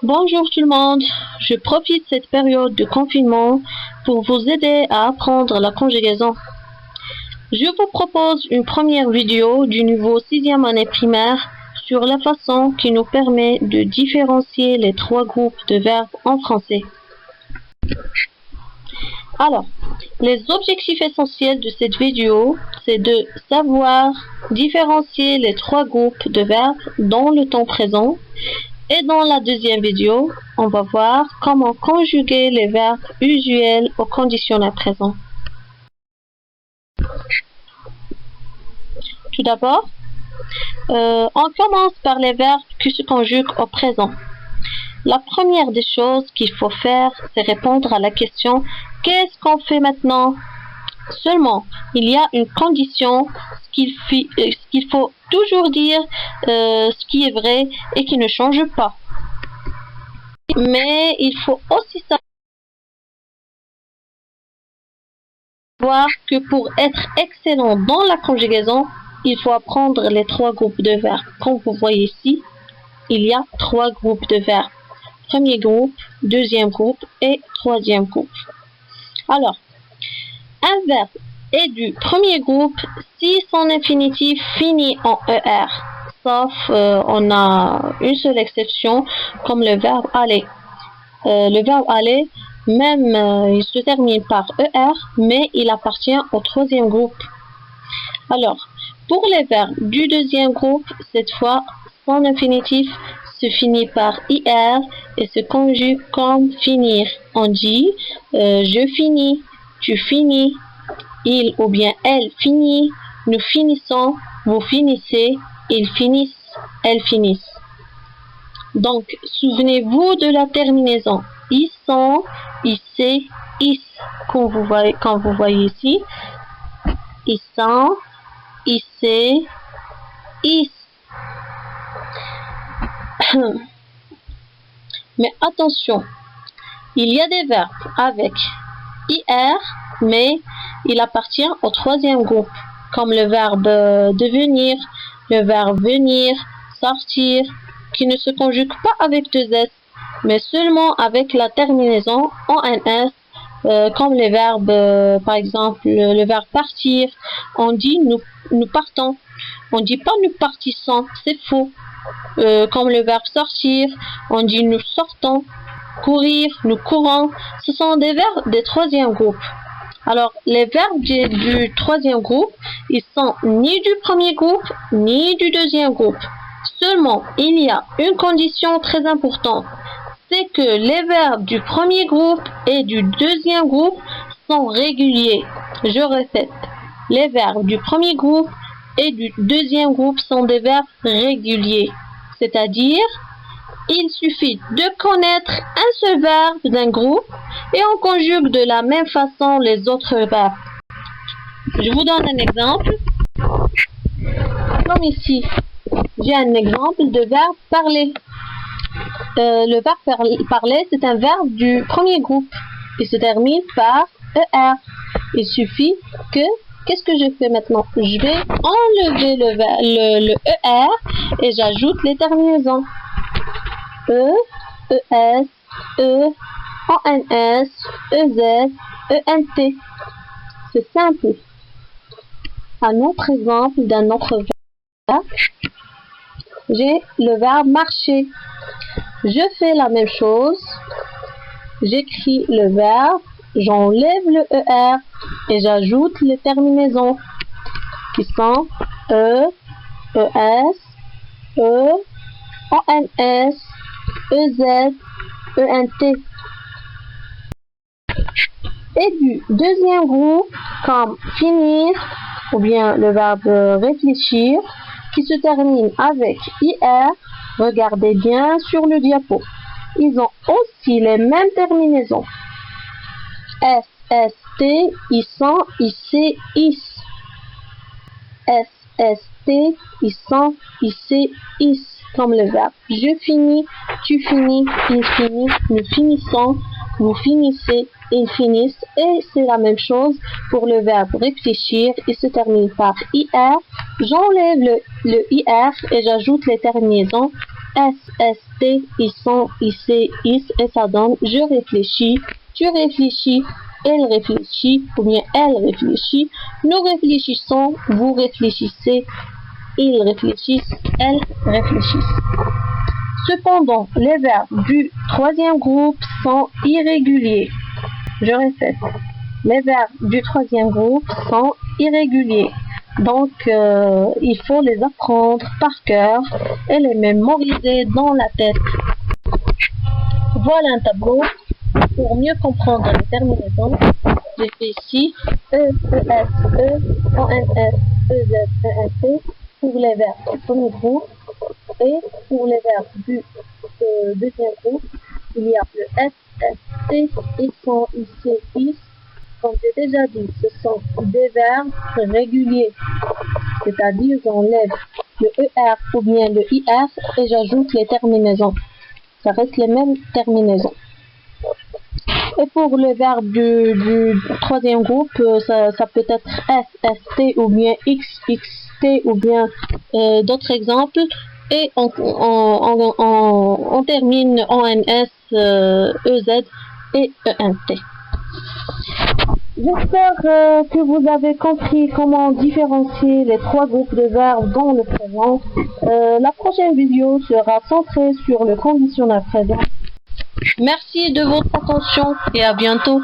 Bonjour tout le monde, je profite de cette période de confinement pour vous aider à apprendre la conjugaison. Je vous propose une première vidéo du niveau 6e année primaire sur la façon qui nous permet de différencier les trois groupes de verbes en français. Alors, les objectifs essentiels de cette vidéo, c'est de savoir différencier les trois groupes de verbes dans le temps présent. Et dans la deuxième vidéo, on va voir comment conjuguer les verbes usuels au conditionnel présent. Tout d'abord, on commence par les verbes qui se conjuguent au présent. La première des choses qu'il faut faire, c'est répondre à la question « Qu'est-ce qu'on fait maintenant ?» Seulement, il y a une condition, qu'il faut toujours dire ce qui est vrai et qui ne change pas. Mais il faut aussi savoir que pour être excellent dans la conjugaison, il faut apprendre les trois groupes de verbes. Comme vous voyez ici, il y a trois groupes de verbes. Premier groupe, deuxième groupe et troisième groupe. Alors, un verbe est du premier groupe si son infinitif finit en ER, sauf on a une seule exception comme le verbe aller. Le verbe aller, même il se termine par ER, mais il appartient au troisième groupe. Alors, pour les verbes du deuxième groupe, cette fois, son infinitif se finit par IR et se conjugue comme finir. On dit je finis, tu finis, il ou bien elle finit, nous finissons, vous finissez, ils finissent, elles finissent. Donc, souvenez-vous de la terminaison. Ils sont, ils c'est, ils. Quand vous voyez ici, ils sont, ils c'est, ils. Mais attention, il y a des verbes avec IR, mais il appartient au troisième groupe, comme le verbe devenir, le verbe venir, sortir, qui ne se conjugue pas avec deux S, mais seulement avec la terminaison ONS, comme les verbes, par exemple, le verbe partir, on dit nous partons, on dit pas nous partissons, c'est faux. Comme le verbe sortir, on dit nous sortons, courir, nous courons, ce sont des verbes des troisième groupe. Alors, les verbes du troisième groupe, ils sont ni du premier groupe, ni du deuxième groupe. Seulement, il y a une condition très importante, c'est que les verbes du premier groupe et du deuxième groupe sont réguliers. Je répète, les verbes du premier groupe et du deuxième groupe sont des verbes réguliers. C'est-à-dire, il suffit de connaître un seul verbe d'un groupe et on conjugue de la même façon les autres verbes. Je vous donne un exemple. Comme ici, j'ai un exemple de verbe parler. Le verbe parler, c'est un verbe du premier groupe. Il se termine par ER. Il suffit que, qu'est-ce que je fais maintenant? Je vais enlever le ER et j'ajoute les terminaisons. E, ES, E, ONS, EZ, ENT. C'est simple. Un autre exemple d'un autre verbe, j'ai le verbe marcher. Je fais la même chose. J'écris le verbe, j'enlève le ER et j'ajoute les terminaisons qui sont E, ES, E, ONS, EZ, ENT. Et du deuxième groupe, comme finir, ou bien le verbe réfléchir, qui se termine avec IR, regardez bien sur le diapo. Ils ont aussi les mêmes terminaisons. S, S, T, ils sont, IC, IS. S, S, T, ils sont, IC, IS. Comme le verbe je finis, tu finis, il finit, nous finissons, vous finissez, ils finissent. Et c'est la même chose pour le verbe réfléchir. Il se termine par IR. J'enlève le IR et j'ajoute les terminaisons S, ST, ils sont, IC, IS, et ça donne je réfléchis, tu réfléchis, elle réfléchit, ou bien elle réfléchit, nous réfléchissons, vous réfléchissez, ils réfléchissent, elles réfléchissent. Cependant, les verbes du troisième groupe sont irréguliers. Je répète, les verbes du troisième groupe sont irréguliers. Donc, il faut les apprendre par cœur et les mémoriser dans la tête. Voilà un tableau. Pour mieux comprendre les terminaisons, j'ai fait ici E, ES, E, ONS, EZ, ENT pour les verbes du premier groupe, et pour les verbes du deuxième groupe, il y a le S, ST, ISON, IC, IS. Comme j'ai déjà dit, ce sont des verbes réguliers, c'est-à-dire j'enlève le ER ou bien le IR et j'ajoute les terminaisons. Ça reste les mêmes terminaisons. Et pour le verbe du troisième groupe, ça peut être S, ST ou bien X, XT ou bien d'autres exemples. Et on termine ONS, EZ et ENT. J'espère que vous avez compris comment différencier les trois groupes de verbes dans le présent. La prochaine vidéo sera centrée sur le conditionnel présent. Merci de votre attention et à bientôt.